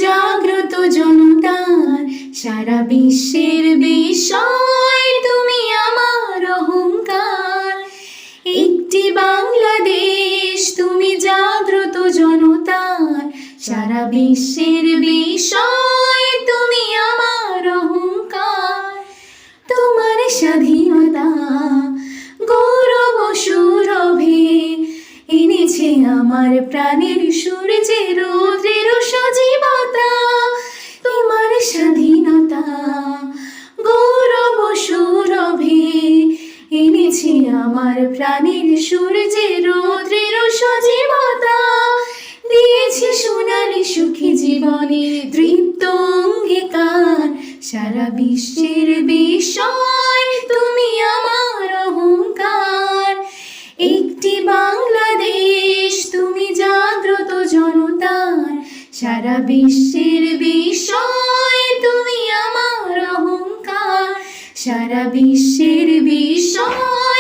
জাগ্রত জনতার, সারা বিশ্বের বিষয় তুমি আমার অহংকার। একটি বাংলাদেশ, তুমি জাগ্রত জনতার, সারা বিশ্বের বিষয় তুমি আমার অহংকার। তোমার স্বাধীনতা গৌরব সৌরভে এনেছে আমার প্রাণের সূর্যে রৌদ্রের সজীবতা। তোমার স্বাধীনতা গৌরব সৌরভে এনেছে আমার প্রাণের সূর্যে রৌদ্রের সজীবতা। দিয়েছে সোনালি সুখী জীবনের তৃপ্ত অঙ্গীকার, সারা বিশ্বের বিষয় তুমি আমার অহংকার। একটি বাংলাদেশ, তুমি জাগ্রত জনতার, সারা বিশ্বের বিষয় তুমি আমার অহংকার। সারা বিশ্বের বিষয়